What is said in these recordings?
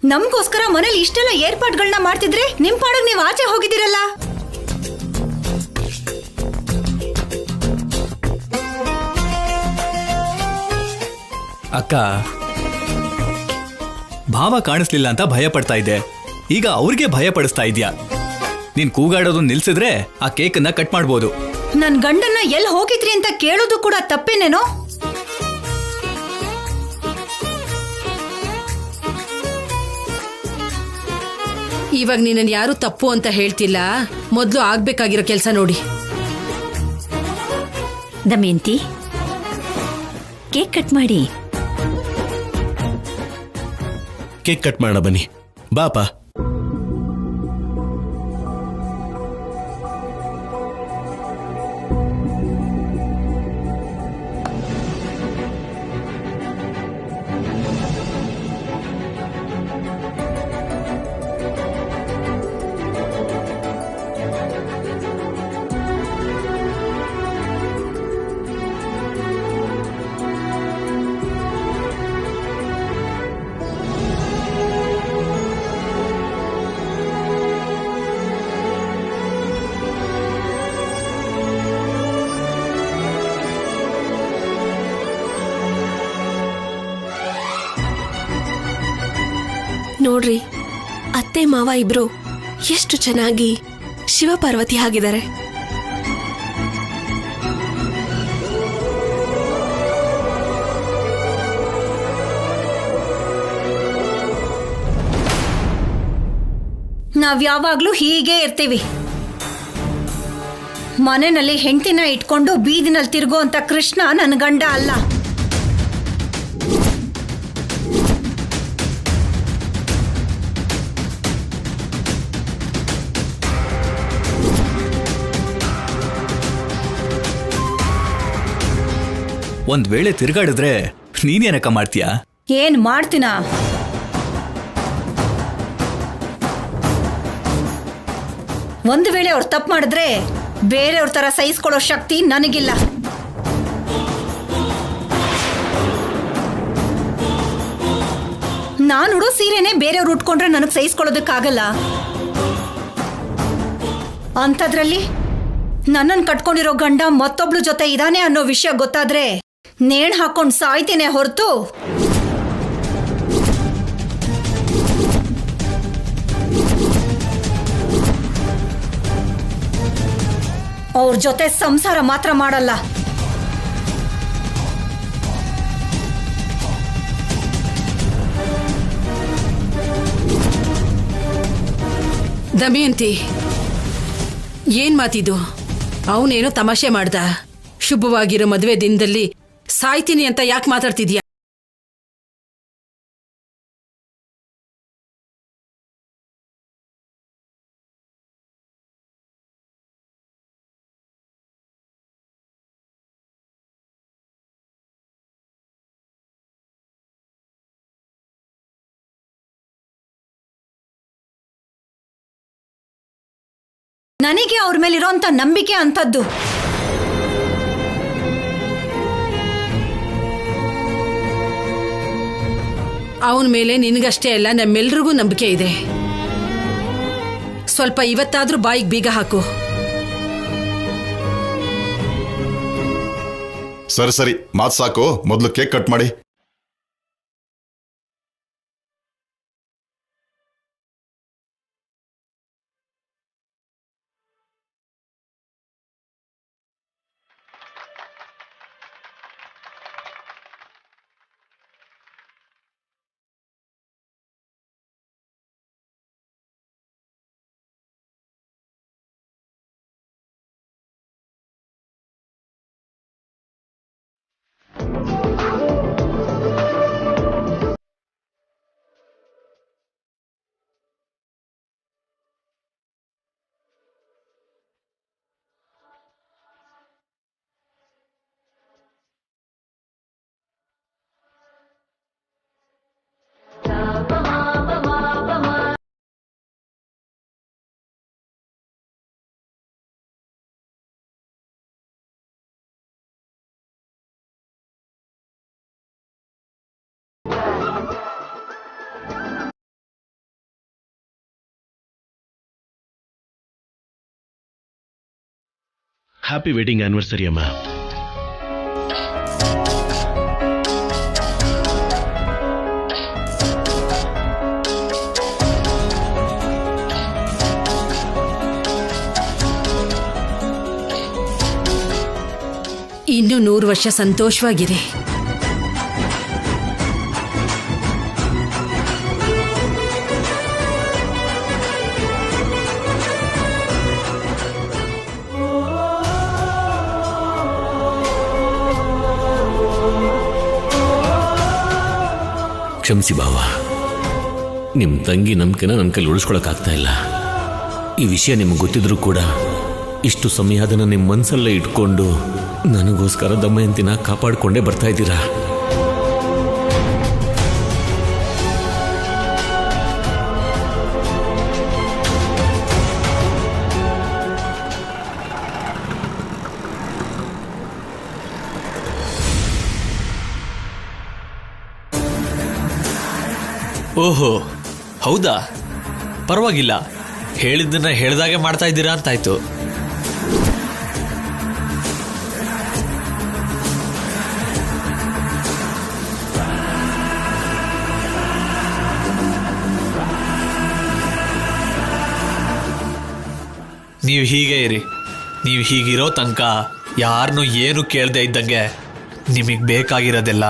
ನಮಗೋಸ್ಕರ ಮನೇಲಿ ಇಷ್ಟೆಲ್ಲ ಏರ್ಪಾಡುಗಳನ್ನ ಮಾಡ್ತಿದ್ರೆ ನಿಮ್ ಪಾಡಕ್ ನೀವು ಆಚೆ ಹೋಗಿದ್ದೀರಲ್ಲ. ಅಕ್ಕ, ಭಾವ ಕಾಣಿಸ್ಲಿಲ್ಲ ಅಂತ ಭಯ ಪಡ್ತಾ ಇದ್ದೆ, ಈಗ ಅವ್ರಿಗೆ ಭಯ ಪಡಿಸ್ತಾ ಇದ್ಯಾ. ನೀನ್ ಕೂಗಾಡೋದನ್ನ ನಿಲ್ಸಿದ್ರೆ ಆ ಕೇಕನ್ನ ಕಟ್ ಮಾಡ್ಬೋದು. ನನ್ ಗಂಡನ್ನ ಎಲ್ಲಿ ಹೋಗಿದ್ರಿ ಅಂತ ಕೇಳೋದು ಕೂಡ ತಪ್ಪೇನೇನೋ. ಇವಾಗ ನೀನನ್ನು ಯಾರು ತಪ್ಪು ಅಂತ ಹೇಳ್ತಿಲ್ಲ, ಮೊದಲು ಆಗ್ಬೇಕಾಗಿರೋ ಕೆಲಸ ನೋಡಿ. ದಮಯಂತಿ, ಕೇಕ್ ಕಟ್ ಮಾಡಿ. ಕೇಕ್ ಕಟ್ ಮಾಡೋಣ ಬನ್ನಿ. ಬಾಪ. ನೋಡ್ರಿ, ಅತ್ತೆ ಮಾವ ಇಬ್ರು ಎಷ್ಟು ಚೆನ್ನಾಗಿ ಶಿವಪಾರ್ವತಿ ಆಗಿದ್ದಾರೆ. ನಾವ್ ಯಾವಾಗ್ಲೂ ಹೀಗೆ ಇರ್ತೀವಿ. ಮನೆಯಲ್ಲಿ ಹೆಂಡತಿನ ಇಟ್ಕೊಂಡು ಬೀದಿನಲ್ಲಿ ತಿರುಗೋ ಅಂತ ಕೃಷ್ಣ ನನ್ನ ಗಂಡ ಅಲ್ಲ. ಒಂದ್ ವೇಳೆ ತಿರ್ಗಾಡಿದ್ರೆ ನೀನೇನಕ್ಕ ಮಾಡ್ತೀಯಾ? ಏನ್ ಮಾಡ್ತೀನ? ಒಂದು ವೇಳೆ ಅವ್ರು ತಪ್ಪು ಮಾಡಿದ್ರೆ ಬೇರೆಯವ್ರ ತರ ಸಹಿಸ್ಕೊಳ್ಳೋ ಶಕ್ತಿ ನನಗಿಲ್ಲ. ನಾನು ಉಡೋ ಸೀರೆನೆ ಬೇರೆಯವ್ರು ಉಟ್ಕೊಂಡ್ರೆ ನನಗೆ ಸಹಿಸ್ಕೊಳ್ಳೋದಕ್ಕಾಗಲ್ಲ. ಅಂಥದ್ರಲ್ಲಿ ನನ್ನನ್ನು ಕಟ್ಕೊಂಡಿರೋ ಗಂಡ ಮತ್ತೊಬ್ಳು ಜೊತೆ ಇದಾನೆ ಅನ್ನೋ ವಿಷಯ ಗೊತ್ತಾದ್ರೆ ನೇಣು ಹಾಕೊಂಡು ಸಾಯ್ತೇನೆ ಹೊರತು ಅವ್ರ ಜೊತೆ ಸಂಸಾರ ಮಾತ್ರ ಮಾಡಲ್ಲ. ದಮಯಂತಿ, ಏನ್ ಮಾತಿದು? ಅವನೇನೋ ತಮಾಷೆ ಮಾಡ್ದ. ಶುಭವಾಗಿರೋ ಮದುವೆ ದಿನದಲ್ಲಿ ಸಾಯ್ತೀನಿ ಅಂತ ಯಾಕೆ ಮಾತಾಡ್ತಿದ್ಯಾ? ನನಗೆ ಅವ್ರ ಮೇಲಿರೋಂಥ ನಂಬಿಕೆ ಅಂಥದ್ದು. ಅವನ ಮೇಲೆ ನಿನಗಷ್ಟೇ ಅಲ್ಲ, ನಮ್ಮೆಲ್ರಿಗೂ ನಂಬಿಕೆ ಇದೆ. ಸ್ವಲ್ಪ ಇವತ್ತಾದ್ರೂ ಬಾಯಿಗೆ ಬೀಗ ಹಾಕು. ಸರಿ ಸರಿ, ಮಾತು ಸಾಕು. ಮೊದಲು ಕೇಕ್ ಕಟ್ ಮಾಡಿ. ಹ್ಯಾಪಿ ವೆಡ್ಡಿಂಗ್ ಆನಿವರ್ಸರಿ ಅಮ್ಮ. ಇನ್ನು 100 ವರ್ಷ ಸಂತೋಷವಾಗಿರಿ. ಕ್ಷಮಿಸಿ ಬಾವ, ನಿಮ್ಮ ತಂಗಿ ನಂಬಿಕೆನ ನನ್ನ ಕೈಲಿ ಉಳಿಸ್ಕೊಳಕ್ಕಾಗ್ತಾ ಇಲ್ಲ. ಈ ವಿಷಯ ನಿಮಗೆ ಗೊತ್ತಿದ್ರೂ ಕೂಡ ಇಷ್ಟು ಸಮಯ ಅದನ್ನು ನಿಮ್ಮ ಮನಸ್ಸಲ್ಲೇ ಇಟ್ಕೊಂಡು ನನಗೋಸ್ಕರ ದಮಯಂತಿನ ಕಾಪಾಡಿಕೊಂಡೇ ಬರ್ತಾ ಇದ್ದೀರಾ. ಓಹೋ, ಹೌದಾ? ಪರವಾಗಿಲ್ಲ, ಹೇಳಿದ್ದನ್ನ ಹೇಳ್ದಾಗೆ ಮಾಡ್ತಾ ಇದ್ದೀರಾ ಅಂತಾಯ್ತು. ನೀವು ಹೀಗೆ ಇರಿ. ನೀವು ಹೀಗಿರೋ ತನಕ ಯಾರನ್ನೂ ಏನು ಕೇಳದೆ ಇದ್ದಂಗೆ ನಿಮಗೆ ಬೇಕಾಗಿರೋದೆಲ್ಲ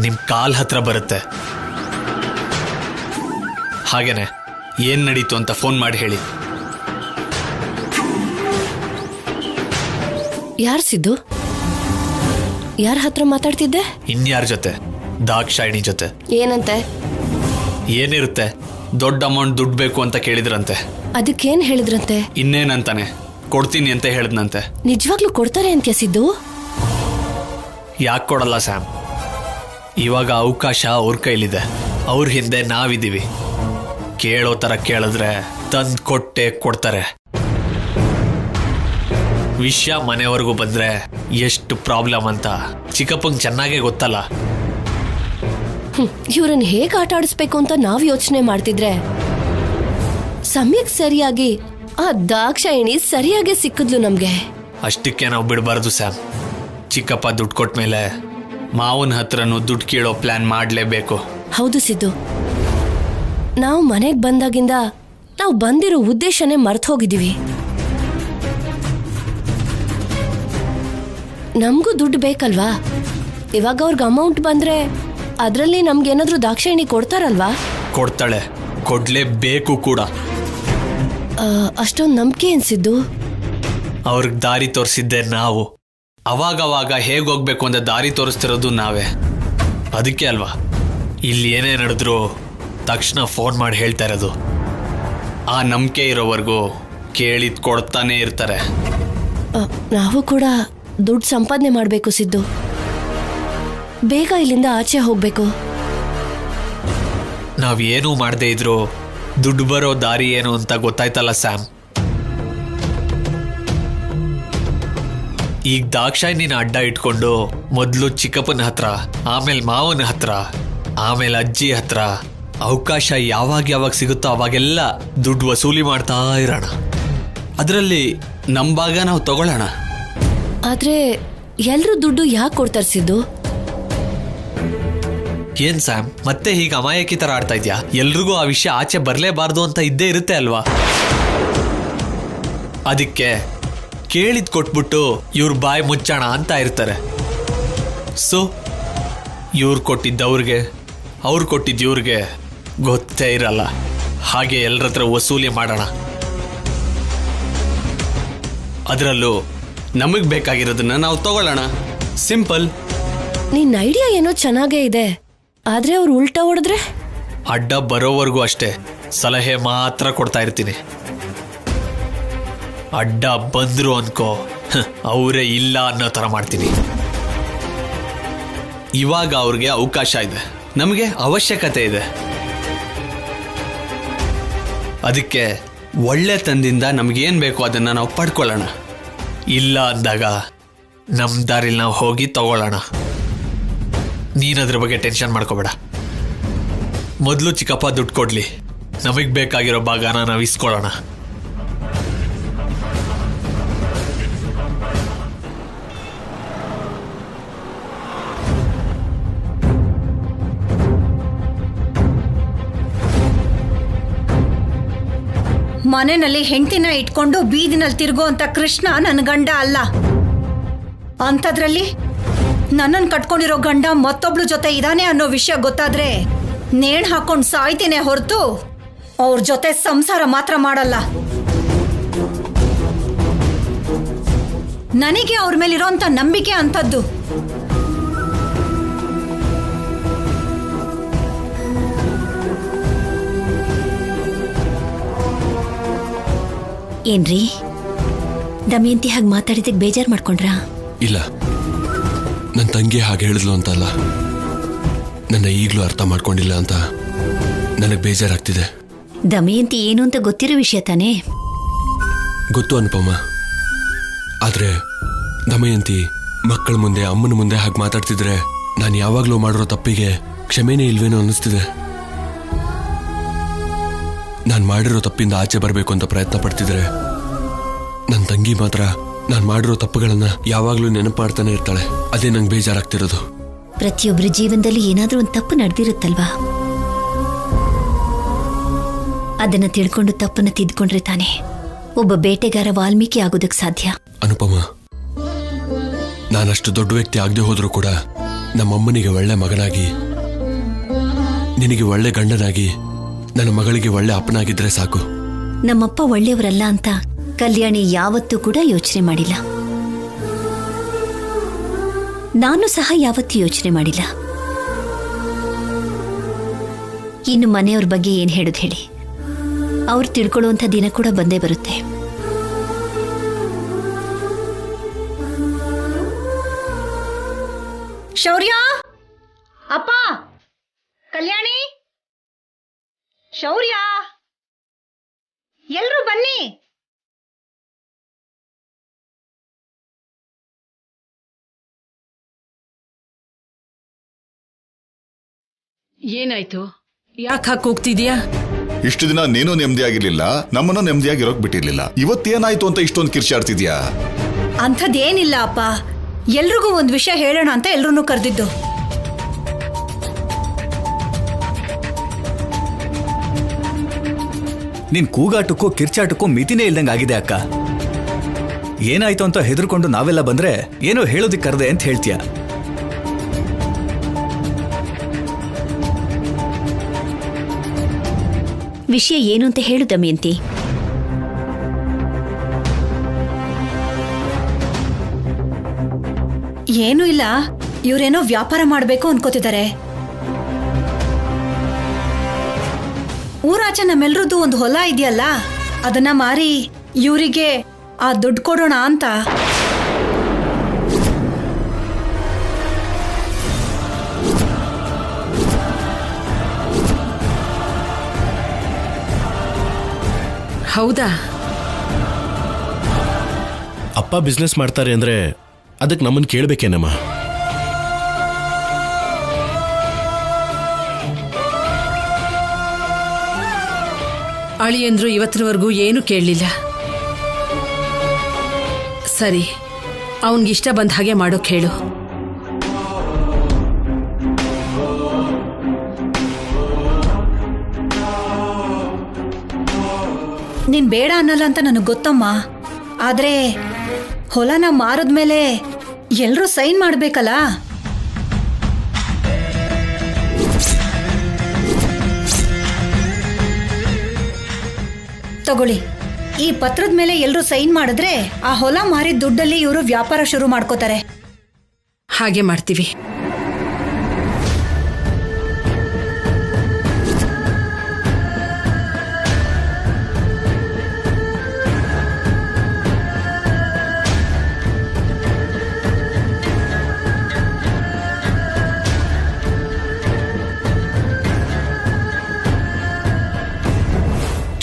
ನಿಮ್ಮ ಕಾಲ್ ಹತ್ರ ಬರುತ್ತೆ. ಹಾಗೇನೆ ಏನ್ ನಡೀತು ಅಂತ ಫೋನ್ ಮಾಡಿ ಹೇಳಿ. ಯಾರು ಸಿದ್ದು? ಯಾರ ಹತ್ರ ಮಾತಾಡ್ತಿದ್ದೆ? ಇನ್ಯಾರ ಜೊತೆ? ದಾಕ್ಷಾಯಿಣಿ ಜೊತೆ. ಏನಂತೆ? ಏನಿರುತ್ತೆ, ದೊಡ್ಡ ಅಮೌಂಟ್ ದುಡ್ಡು ಬೇಕು ಅಂತ ಕೇಳಿದ್ರಂತೆ. ಅದಕ್ಕೇನ್ ಹೇಳಿದ್ರಂತೆ? ಇನ್ನೇನಂತಾನೆ, ಕೊಡ್ತೀನಿ ಅಂತ ಹೇಳಿದ್ನಂತೆ. ನಿಜವಾಗ್ಲೂ ಕೊಡ್ತಾರೆ ಅಂತ್ಯ ಸಿದ್ದು? ಯಾಕೆ ಕೊಡಲ್ಲ ಸ್ಯಾಮ್? ಇವಾಗ ಅವಕಾಶ ಅವ್ರ ಕೈಲಿದೆ, ಅವ್ರ ಹಿಂದೆ ನಾವಿದ್ದೀವಿ. ಕೇಳೋ ಥರ ಕೇಳಿದ್ರೆ ತಂದು ಕೊಟ್ಟೆ ಕೊಡ್ತಾರೆ. ವಿಷಯ ಮನೆವರೆಗೂ ಬಂದ್ರೆ ಎಷ್ಟು ಪ್ರಾಬ್ಲಮ್ ಅಂತ ಚಿಕ್ಕಪ್ಪಂಗೆ ಚೆನ್ನಾಗೇ ಗೊತ್ತಲ್ಲ. ಇವ್ರನ್ನ ಹೇಗೆ ಆಟ ಆಡಿಸ್ಬೇಕು ಅಂತ ನಾವು ಯೋಚನೆ ಮಾಡ್ತಿದ್ರೆ ಸಮಯಕ್ಕೆ ಸರಿಯಾಗಿ ಆ ದಾಕ್ಷಾಯಿಣಿ ಸರಿಯಾಗಿ ಸಿಕ್ಕಿದ್ಲು ನಮ್ಗೆ. ಅಷ್ಟಕ್ಕೆ ನಾವು ಬಿಡಬಾರ್ದು ಸ್ಯಾಮ್. ಚಿಕ್ಕಪ್ಪ ದುಡ್ಡು ಕೊಟ್ಟ ಮೇಲೆ ಮಾವನ ಹತ್ರನೂ ದುಡ್ಡು ಕೇಳೋ ಪ್ಲಾನ್ ಮಾಡಲೇಬೇಕು. ಹೌದು ಸಿದ್ದು, ನಾವು ಮನೆಗೆ ಬಂದಾಗಿಂದ ನಾವು ಬಂದಿರೋ ಉದ್ದೇಶನೇ ಮರ್ತು ಹೋಗಿದ್ದೀವಿ. ನಮಗೂ ದುಡ್ಡು ಬೇಕಲ್ವಾ? ಇವಾಗ ಅವ್ರಿಗೆ ಅಮೌಂಟ್ ಬಂದ್ರೆ ಅದರಲ್ಲಿ ನಮ್ಗೇನಾದ್ರೂ ದಾಕ್ಷಾಯಿಣಿ ಕೊಡ್ತಾರಲ್ವಾ? ಕೊಡ್ತಾಳೆ, ಕೊಡ್ಲೇಬೇಕು ಕೂಡ. ಅಷ್ಟೊಂದು ನಂಬಿಕೆ ಅನ್ಸಿದ್ದು. ಅವ್ರಿಗೆ ದಾರಿ ತೋರಿಸಿದ್ದೆ ನಾವು. ಅವಾಗವಾಗ ಹೇಗೆ ಹೋಗ್ಬೇಕು ಅಂತ ದಾರಿ ತೋರಿಸ್ತಿರೋದು ನಾವೇ. ಅದಕ್ಕೆ ಅಲ್ವಾ ಇಲ್ಲಿ ಏನೇ ನಡೆದ್ರು ತಕ್ಷಣ ಫೋನ್ ಮಾಡಿ ಹೇಳ್ತಾ ಇರೋದು. ಆ ನಂಬಿಕೆ ಇರೋವರೆಗೂ ಕೇಳಿದ್ ಕೊಡ್ತಾನೆ ಇರ್ತಾರೆ. ನಾವು ಕೂಡ ದುಡ್ಡು ಸಂಪಾದನೆ ಮಾಡಬೇಕು ಸಿದ್ದು. ಬೇಗ ಇಲ್ಲಿಂದ ಆಚೆ ಹೋಗ್ಬೇಕು. ನಾವೇನೂ ಮಾಡದೇ ಇದ್ರು ದುಡ್ಡು ಬರೋ ದಾರಿ ಏನು ಅಂತ ಗೊತ್ತಾಯ್ತಲ್ಲ ಸ್ಯಾಮ್. ಈಗ ದಾಕ್ಷಾಯಿನಿನ ಅಡ್ಡ ಇಟ್ಕೊಂಡು ಮೊದಲು ಚಿಕ್ಕಪ್ಪನ ಹತ್ರ, ಆಮೇಲೆ ಮಾವನ ಹತ್ರ, ಆಮೇಲೆ ಅಜ್ಜಿ ಹತ್ರ ಅವಕಾಶ ಯಾವಾಗ ಸಿಗುತ್ತೋ ಅವಾಗೆಲ್ಲ ದುಡ್ಡು ವಸೂಲಿ ಮಾಡ್ತಾ ಇರೋಣ. ಅದರಲ್ಲಿ ನಮ್ಮ ಭಾಗ ನಾವು ತಗೊಳ್ಳೋಣ. ಆದ್ರೆ ಎಲ್ರೂ ದುಡ್ಡು ಯಾಕೆ ಕೊಡ್ತಾರೆ ಸಿದ್ದು? ಏನ್ ಸ್ಯಾಮ್, ಮತ್ತೆ ಹೀಗೆ ಅಮಾಯಕಿ ತರ ಆಡ್ತಾ ಇದ್ಯಾ? ಎಲ್ರಿಗೂ ಆ ವಿಷಯ ಆಚೆ ಬರಲೇಬಾರ್ದು ಅಂತ ಇದ್ದೇ ಇರುತ್ತೆ ಅಲ್ವಾ? ಅದಕ್ಕೆ ಕೇಳಿದ್ ಕೊಟ್ಬಿಟ್ಟು ಇವ್ರ ಬಾಯಿ ಮುಚ್ಚೋಣ ಅಂತ ಇರ್ತಾರೆ. ಸೊ ಇವ್ರು ಕೊಟ್ಟಿದ್ದವ್ರಿಗೆ, ಅವ್ರು ಕೊಟ್ಟಿದ್ದು ಇವ್ರಿಗೆ ಗೊತ್ತೇ ಇರಲ್ಲ. ಹಾಗೆ ಎಲ್ಲರ ಹತ್ರ ವಸೂಲಿ ಮಾಡೋಣ. ಅದರಲ್ಲೂ ನಮಗೆ ಬೇಕಾಗಿರೋದನ್ನ ನಾವು ತಗೊಳ್ಳೋಣ. ಸಿಂಪಲ್. ನಿನ್ನ ಐಡಿಯಾ ಏನೋ ಚೆನ್ನಾಗೇ ಇದೆ, ಆದ್ರೆ ಅವ್ರು ಉಲ್ಟಾ ಹೊಡೆದ್ರೆ? ಅಡ್ಡ ಬರೋವರೆಗೂ ಅಷ್ಟೇ ಸಲಹೆ ಮಾತ್ರ ಕೊಡ್ತಾ ಇರ್ತೀನಿ. ಅಡ್ಡ ಬಂದ್ರು ಅನ್ಕೋ, ಅವರೇ ಇಲ್ಲ ಅನ್ನೋ ಥರ ಮಾಡ್ತೀನಿ. ಇವಾಗ ಅವ್ರಿಗೆ ಅವಕಾಶ ಇದೆ, ನಮಗೆ ಅವಶ್ಯಕತೆ ಇದೆ. ಅದಕ್ಕೆ ಒಳ್ಳೆತನದಿಂದ ನಮಗೇನು ಬೇಕೋ ಅದನ್ನು ನಾವು ಪಡ್ಕೊಳ್ಳೋಣ. ಇಲ್ಲ ಅಂದಾಗ ನಮ್ಮ ದಾರಿಲಿ ನಾವು ಹೋಗಿ ತಗೊಳ್ಳೋಣ. ನೀನದ್ರ ಬಗ್ಗೆ ಟೆನ್ಷನ್ ಮಾಡ್ಕೋಬೇಡ. ಮೊದಲು ಚಿಕ್ಕಪ್ಪ ದುಡ್ಡು ಕೊಡ್ಲಿ, ನಮಗೆ ಬೇಕಾಗಿರೋ ಭಾಗನ ನಾವು ಇಸ್ಕೊಳ್ಳೋಣ. ಮನೆಯಲ್ಲಿ ಹೆಂಡತಿನ ಇಟ್ಕೊಂಡು ಬೀದಿನಲ್ಲಿ ತಿರುಗೋ ಅಂತ ಕೃಷ್ಣ ನನ್ನ ಗಂಡ ಅಲ್ಲ. ಅಂಥದ್ರಲ್ಲಿ ನನ್ನನ್ನು ಕಟ್ಕೊಂಡಿರೋ ಗಂಡ ಮತ್ತೊಬ್ಳು ಜೊತೆ ಇದಾನೆ ಅನ್ನೋ ವಿಷಯ ಗೊತ್ತಾದ್ರೆ ನೇಣು ಹಾಕೊಂಡು ಸಾಯ್ತೇನೆ ಹೊರತು ಅವ್ರ ಜೊತೆ ಸಂಸಾರ ಮಾತ್ರ ಮಾಡಲ್ಲ. ನನಗೆ ಅವ್ರ ಮೇಲಿರೋಂಥ ನಂಬಿಕೆ ಅಂಥದ್ದು. ಏನ್ರಿ ದಮಯಂತಿ ಹಾಗೆ ಮಾತಾಡಿದಕ್ಕೆ ಬೇಜಾರು ಮಾಡ್ಕೊಂಡ್ರಾ? ಇಲ್ಲ, ನನ್ನ ತಂಗಿ ಹಾಗೆ ಹೇಳಿದ್ಲು ಅಂತಲ್ಲ, ನನ್ನ ಈಗಲೂ ಅರ್ಥ ಮಾಡ್ಕೊಂಡಿಲ್ಲ ಅಂತ ನನಗೆ ಬೇಜಾರಾಗ್ತಿದೆ. ದಮಯಂತಿ ಏನು ಅಂತ ಗೊತ್ತಿರೋ ವಿಷಯ ತಾನೇ? ಗೊತ್ತು ಅನುಪಮ, ಆದರೆ ದಮಯಂತಿ ಮಕ್ಕಳ ಮುಂದೆ ಅಮ್ಮನ ಮುಂದೆ ಹಾಗೆ ಮಾತಾಡ್ತಿದ್ರೆ ನಾನು ಯಾವಾಗಲೂ ಮಾಡಿರೋ ತಪ್ಪಿಗೆ ಕ್ಷಮೆನೇ ಇಲ್ವೇನೋ ಅನ್ನಿಸ್ತಿದೆ. ನಾನು ಮಾಡಿರೋ ತಪ್ಪಿಂದ ಆಚೆ ಬರಬೇಕು ಅಂತ ಪ್ರಯತ್ನ ಪಡ್ತಿದ್ರೆ ನನ್ನ ತಂಗಿ ಮಾತ್ರ ನಾನು ಮಾಡಿರೋ ತಪ್ಪುಗಳನ್ನ ಯಾವಾಗಲೂ ನೆನಪು ಮಾಡ್ತಾನೆ ಇರ್ತಾಳೆ. ಅದೇ ನಂಗೆ ಬೇಜಾರಾಗ್ತಿರೋದು. ಪ್ರತಿಯೊಬ್ಬರ ಜೀವನದಲ್ಲಿ ಏನಾದ್ರೂ ಒಂದು ತಪ್ಪು ನಡೆದಿರುತ್ತಲ್ವಾ? ಅದನ್ನ ತಿಳ್ಕೊಂಡು ತಪ್ಪನ್ನ ತಿದ್ಕೊಂಡ್ರೆ ತಾನೆ ಒಬ್ಬ ಬೇಟೆಗಾರ ವಾಲ್ಮೀಕಿ ಆಗೋದಕ್ಕೆ ಸಾಧ್ಯ. ಅನುಪಮ, ನಾನಷ್ಟು ದೊಡ್ಡ ವ್ಯಕ್ತಿ ಆಗದೆ ಹೋದ್ರೂ ಕೂಡ ನಮ್ಮಮ್ಮನಿಗೆ ಒಳ್ಳೆ ಮಗನಾಗಿ, ನಿನಗೆ ಒಳ್ಳೆ ಗಂಡನಾಗಿ, ನನ್ನ ಮಗಳಿಗೆ ಒಳ್ಳೆ ಅಪ್ಪನಾಗಿದ್ರೆ ಸಾಕು. ನಮ್ಮಪ್ಪ ಒಳ್ಳೆಯವರಲ್ಲ ಅಂತ ಕಲ್ಯಾಣಿ ಯಾವತ್ತೂ ಕೂಡ ಯೋಚನೆ ಮಾಡಿಲ್ಲ. ನಾನು ಸಹ ಯಾವತ್ತೂ ಯೋಚನೆ ಮಾಡಿಲ್ಲ. ಇನ್ನು ಮನೆಯವ್ರ ಬಗ್ಗೆ ಏನ್ ಹೇಳೋದು ಹೇಳಿ? ಅವ್ರು ತಿಳ್ಕೊಳ್ಳುವಂಥ ದಿನ ಕೂಡ ಬಂದೇ ಬರುತ್ತೆ. ಶೌರ್ಯ, ಅಪ್ಪ, ಕಲ್ಯಾಣಿ, ಶೌರ್ಯ, ಎಲ್ರೂ ಬನ್ನಿ. ಏನಾಯ್ತು? ಯಾಕೆ ಹಾಕಿ ಹೋಗ್ತಿದ್ಯಾ? ಇಷ್ಟು ದಿನ ನೀನು ನೆಮ್ಮದಿಯಾಗಿರ್ಲಿಲ್ಲ, ನಮ್ಮನ್ನು ನೆಮ್ಮದಿಯಾಗಿರೋಕ್ ಬಿಟ್ಟಿರ್ಲಿಲ್ಲ. ಇವತ್ತೇನಾಯ್ತು ಅಂತ ಇಷ್ಟೊಂದು ಕಿರ್ಚಾಡ್ತಿದ್ಯಾ? ಅಂಥದ್ದೇನಿಲ್ಲ ಅಪ್ಪ, ಎಲ್ರಿಗೂ ಒಂದು ವಿಷಯ ಹೇಳೋಣ ಅಂತ ಎಲ್ರೂ ಕರೆದಿದ್ದು. ನಿನ್ ಕೂಗಾಟಕ್ಕೂ ಕಿರ್ಚಾಟಕ್ಕೂ ಮಿತಿನೇ ಇಲ್ದಂಗೆ ಆಗಿದೆ ಅಕ್ಕ. ಏನಾಯ್ತು ಅಂತ ಹೆದರ್ಕೊಂಡು ನಾವೆಲ್ಲ ಬಂದ್ರೆ ಏನೋ ಹೇಳೋದಿಕ್ ಕರೆದೆ ಅಂತ ಹೇಳ್ತೀಯ. ವಿಷಯ ಏನು ಅಂತ ಹೇಳು ದಮಯಂತಿ. ಏನೂ ಇಲ್ಲ, ಇವ್ರೇನೋ ವ್ಯಾಪಾರ ಮಾಡಬೇಕು ಅನ್ಕೋತಿದ್ದಾರೆ. ಊರಾಚೆ ನಮ್ಮೆಲ್ರದ್ದು ಒಂದು ಹೊಲ ಇದೆಯಲ್ಲ, ಅದನ್ನ ಮಾರಿ ಇವರಿಗೆ ಆ ದುಡ್ಡು ಕೊಡೋಣ ಅಂತ. ಹೌದಾ? ಅಪ್ಪ ಬಿಸ್ನೆಸ್ ಮಾಡ್ತಾರೆ ಅಂದ್ರೆ ಅದಕ್ಕೆ ನಮ್ಮನ್ನು ಕೇಳಬೇಕೇನಮ್ಮ? ಅಳಿಯಂದ್ರು ಇವತ್ತಿನವರೆಗೂ ಏನು ಕೇಳಲಿಲ್ಲ. ಸರಿ, ಅವನಿಗಿಷ್ಟ ಬಂದ ಹಾಗೆ ಮಾಡೋಕ್ ಹೇಳು. ನೀನ್ ಬೇಡ ಅನ್ನಲ್ಲ ಅಂತ ನನಗೆ ಗೊತ್ತಮ್ಮ. ಆದ್ರೆ ಹೊಲನ ಮಾರಿದ್ಮೇಲೆ ಎಲ್ರೂ ಸೈನ್ ಮಾಡ್ಬೇಕಲ್ಲ. ತಗೊಳ್ಳಿ, ಈ ಪತ್ರದ ಮೇಲೆ ಎಲ್ರೂ ಸೈನ್ ಮಾಡಿದ್ರೆ ಆ ಹೊಲ ಮಾರಿದ ದುಡ್ಡಲ್ಲಿ ಇವರು ವ್ಯಾಪಾರ ಶುರು ಮಾಡ್ಕೋತಾರೆ. ಹಾಗೆ ಮಾಡ್ತೀವಿ.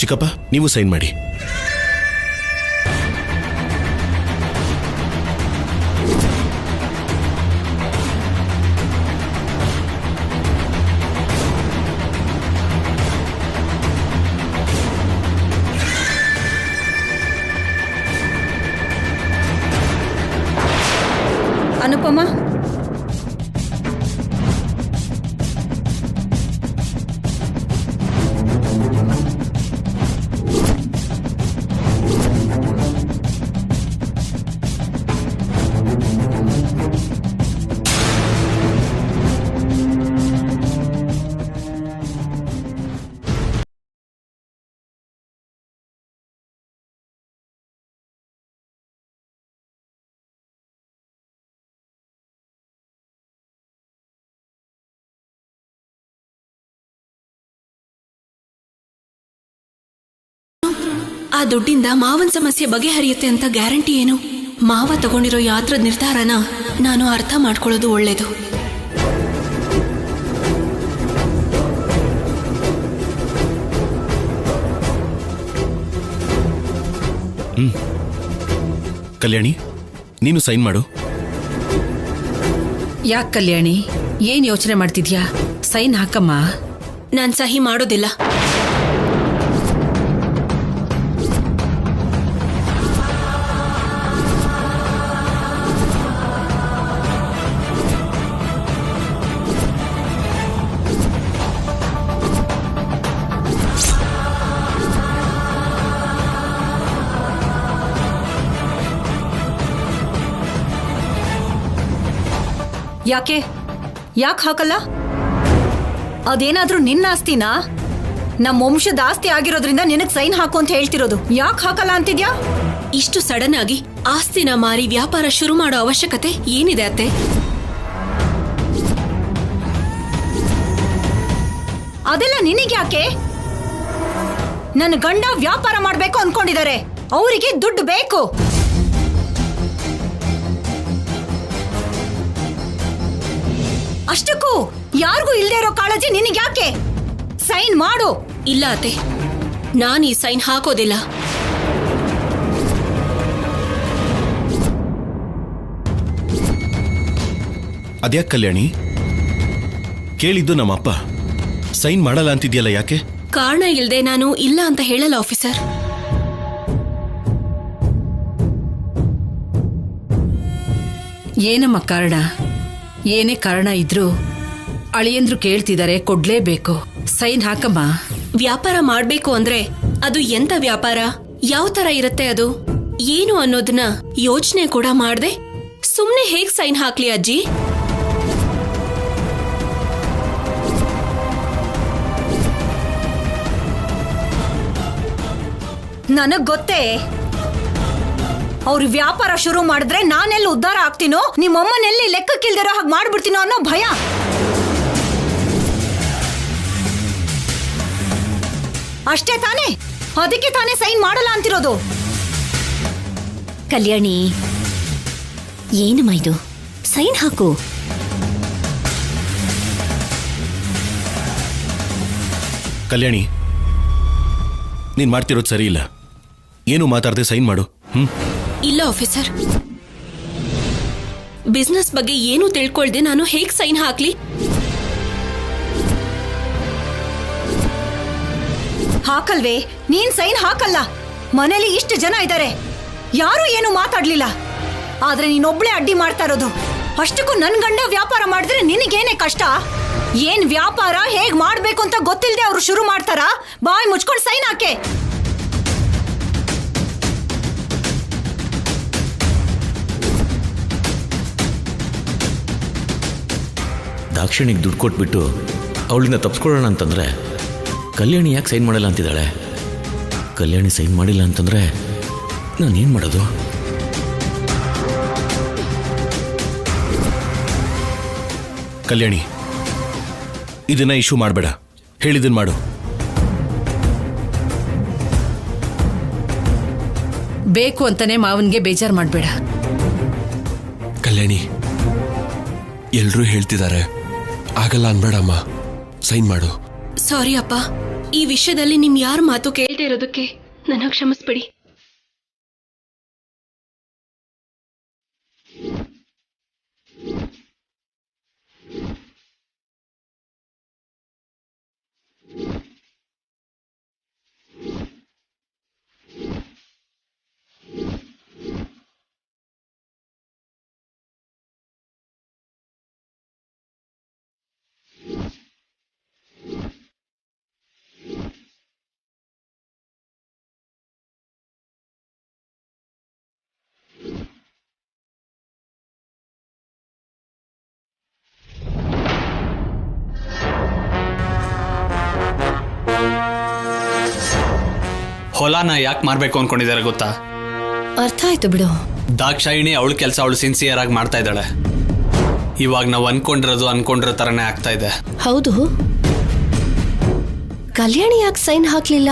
ಚಿಕ್ಕಪ್ಪ, ನೀವು ಸೈನ್ ಮಾಡಿ. ಅನುಪಮ, ಆ ದುಡ್ಡಿಂದ ಮಾವನ್ ಸಮಸ್ಯೆ ಬಗೆಹರಿಯುತ್ತೆ ಅಂತ ಗ್ಯಾರಂಟಿ ಏನು? ಮಾವ ತಗೊಂಡಿರೋ ಯಾತ್ರದ ನಿರ್ಧಾರನ ನಾನು ಅರ್ಥ ಮಾಡ್ಕೊಳ್ಳೋದು ಒಳ್ಳೇದು. ಕಲ್ಯಾಣಿ, ನೀನು ಸೈನ್ ಮಾಡು. ಯಾಕೆ ಕಲ್ಯಾಣಿ, ಏನ್ ಯೋಚನೆ ಮಾಡ್ತಿದ್ಯಾ? ಸೈನ್ ಹಾಕಮ್ಮ. ನಾನ್ ಸಹಿ ಮಾಡೋದಿಲ್ಲ. ಯಾಕೆ ಹಾಕಲ್ಲ? ಅದೇನಾದ್ರೂ ನಿನ್ನ ಆಸ್ತಿನಾ? ನಮ್ಮ ವಂಶದ ಆಸ್ತಿ ಆಗಿರೋದ್ರಿಂದ ನಿನಗ್ ಸೈನ್ ಹಾಕು ಅಂತ ಹೇಳ್ತಿರೋದು. ಯಾಕೆ ಹಾಕಲ್ಲ ಅಂತಿದ್ಯಾ? ಇಷ್ಟು ಸಡನ್ ಆಗಿ ಆಸ್ತಿನ ಮಾರಿ ವ್ಯಾಪಾರ ಶುರು ಮಾಡೋ ಅವಶ್ಯಕತೆ ಏನಿದೆ ಅತ್ತೆ? ಅದೆಲ್ಲ ನಿನಗ್ಯಾಕೆ? ನನ್ನ ಗಂಡ ವ್ಯಾಪಾರ ಮಾಡ್ಬೇಕು ಅನ್ಕೊಂಡಿದ್ದಾರೆ. ಅವರಿಗೆ ದುಡ್ಡು ಬೇಕು. ಅಷ್ಟಕ್ಕೂ ಯಾರಿಗೂ ಇಲ್ದೇ ಇರೋ ಕಾಳಜಿ ನಿನಗ್ಯಾಕೆ? ಸೈನ್ ಮಾಡು. ಇಲ್ಲ ಅತ್ತೆ, ನಾನು ಈ ಸೈನ್ ಹಾಕೋದಿಲ್ಲ. ಅದ್ಯಾಕೆ ಕಲ್ಯಾಣಿ? ಕೇಳಿದ್ದು ನಮ್ಮಪ್ಪ. ಸೈನ್ ಮಾಡಲ್ಲ ಅಂತಿದ್ಯಲ್ಲ, ಯಾಕೆ? ಕಾರಣ ಇಲ್ದೆ ನಾನು ಇಲ್ಲ ಅಂತ ಹೇಳಲ್ಲ ಆಫೀಸರ್. ಏನಮ್ಮ ಕಾರಣ? ಏನೇ ಕಾರಣ ಇದ್ರೂ ಅಳಿಯಂದ್ರು ಕೇಳ್ತಿದ್ದಾರೆ, ಕೊಡ್ಲೇಬೇಕು. ಸೈನ್ ಹಾಕಮ್ಮ. ವ್ಯಾಪಾರ ಮಾಡ್ಬೇಕು ಅಂದ್ರೆ ಅದು ಎಂತ ವ್ಯಾಪಾರ, ಯಾವ ತರ ಇರುತ್ತೆ, ಅದು ಏನು ಅನ್ನೋದನ್ನ ಯೋಚನೆ ಕೂಡ ಮಾಡ್ದೆ ಸುಮ್ನೆ ಹೇಗ್ ಸೈನ್ ಹಾಕ್ಲಿ ಅಜ್ಜಿ? ನನಗ್ ಗೊತ್ತೇ. ಅವ್ರು ವ್ಯಾಪಾರ ಶುರು ಮಾಡಿದ್ರೆ ನಾನೆಲ್ಲ ಉದ್ಧಾರ ಆಗ್ತೀನೋ, ನಿಮ್ಮಮ್ಮನೆಲ್ಲಿ ಲೆಕ್ಕಕ್ಕಿಲ್ದಿರೋ ಹಾಗೆ ಮಾಡ್ಬಿಡ್ತೀನೋ ಅನ್ನೋ ಭಯ. ಅಷ್ಟೇ ತಾನೇ? ಅದಕ್ಕೆ ತಾನೇ ಸೈನ್ ಮಾಡಲ್ಲ ಅಂತಿರೋದು. ಕಲ್ಯಾಣಿ, ಏನಮ್ಮ ಇದು? ಸೈನ್ ಹಾಕು. ಕಲ್ಯಾಣಿ, ನೀನ್ ಮಾಡ್ತಿರೋದು ಸರಿ ಇಲ್ಲ. ಏನು ಮಾತಾಡದೆ ಸೈನ್ ಮಾಡು. ಇಲ್ಲ ಆಫೀಸರ್, ಬಿಸ್ನೆಸ್ ಬಗ್ಗೆ ಏನು ತಿಳ್ಕೊಳ್ದೆ ನಾನು ಹೇಗ್ ಸೈನ್ ಹಾಕ್ಲಿ? ಹಾಕಲ್ವೇ? ನೀನ್ ಸೈನ್ ಹಾಕಲ್ಲ. ಮನೇಲಿ ಇಷ್ಟು ಜನ ಇದ್ದಾರೆ, ಯಾರು ಏನು ಮಾತಾಡ್ಲಿಲ್ಲ. ಆದ್ರೆ ನೀನೊಬ್ಳೆ ಅಡ್ಡಿ ಮಾಡ್ತಾ ಇರೋದು. ಅಷ್ಟಕ್ಕೂ ನನ್ ಗಂಡ ವ್ಯಾಪಾರ ಮಾಡಿದ್ರೆ ನಿನಗೇನೆ ಕಷ್ಟ? ಏನ್ ವ್ಯಾಪಾರ ಹೇಗ್ ಮಾಡ್ಬೇಕು ಅಂತ ಗೊತ್ತಿಲ್ಲದೆ ಅವ್ರು ಶುರು ಮಾಡ್ತಾರಾ? ಬಾಯ್ ಮುಚ್ಕೊಂಡು ಸೈನ್ ಹಾಕೆ. ದಾಕ್ಷಿಣಿಗೆ ದುಡ್ಡು ಕೊಟ್ಬಿಟ್ಟು ಅವಳಿಂದ ತಪ್ಪಿಸ್ಕೊಳ್ಳೋಣ ಅಂತಂದ್ರೆ ಕಲ್ಯಾಣಿ ಯಾಕೆ ಸೈನ್ ಮಾಡಲ್ಲ ಅಂತಿದ್ದಾಳೆ? ಕಲ್ಯಾಣಿ ಸೈನ್ ಮಾಡಿಲ್ಲ ಅಂತಂದ್ರೆ ನಾನೇನು ಮಾಡೋದು? ಕಲ್ಯಾಣಿ, ಇದನ್ನ ಇಶ್ಯೂ ಮಾಡಬೇಡ. ಹೇಳಿದನ್ ಮಾಡು. ಬೇಕು ಅಂತಾನೆ ಮಾವನ್ಗೆ ಬೇಜಾರು ಮಾಡಬೇಡ. ಕಲ್ಯಾಣಿ, ಎಲ್ರೂ ಹೇಳ್ತಿದ್ದಾರೆ, ಆಗಲ್ಲ ಅನ್ಬೇಡಮ್ಮ. ಸೈನ್ ಮಾಡು. ಸಾರಿ ಅಪ್ಪ, ಈ ವಿಷಯದಲ್ಲಿ ನಿಮ್ ಯಾರ ಮಾತು ಕೇಳ್ದೆ ಇರೋದಕ್ಕೆ ನನ್ನ ಕ್ಷಮಿಸ್ಬಿಡಿ. ಹೊಲನ ಯಾಕೆ ಮಾರ್ಬೇಕು ಅನ್ಕೊಂಡಿದ್ದಾರೆ ಗೊತ್ತಾ? ಅರ್ಥ ಆಯ್ತು ಬಿಡು. ದಾಕ್ಷಾಯಿಣಿ ಅವಳ ಕೆಲಸ ಅವಳು ಸಿನ್ಸಿಯರ್ ಆಗಿ ಮಾಡ್ತಾ ಇದ್ದಾಳೆ. ಇವಾಗ ನಾವು ಅನ್ಕೊಂಡಿರೋ ತರನೇ ಆಗ್ತಾ ಇದೆ. ಹೌದು, ಕಲ್ಯಾಣಿ ಯಾಕೆ ಸೈನ್ ಹಾಕ್ಲಿಲ್ಲ?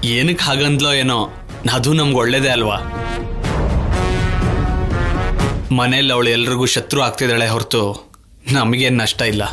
ಏನಕ್ಕೆ ಹಾಗಂದ್ಲೋ ಏನೋ ಅದು ನಮ್ಗೆ ಒಳ್ಳೇದೇ ಅಲ್ವಾ. ಮನೇಲಿ ಅವಳು ಎಲ್ರಿಗೂ ಶತ್ರು ಆಗ್ತಿದ್ದಾಳೆ ಹೊರತು ನಮಗೇನು ನಷ್ಟ ಇಲ್ಲ.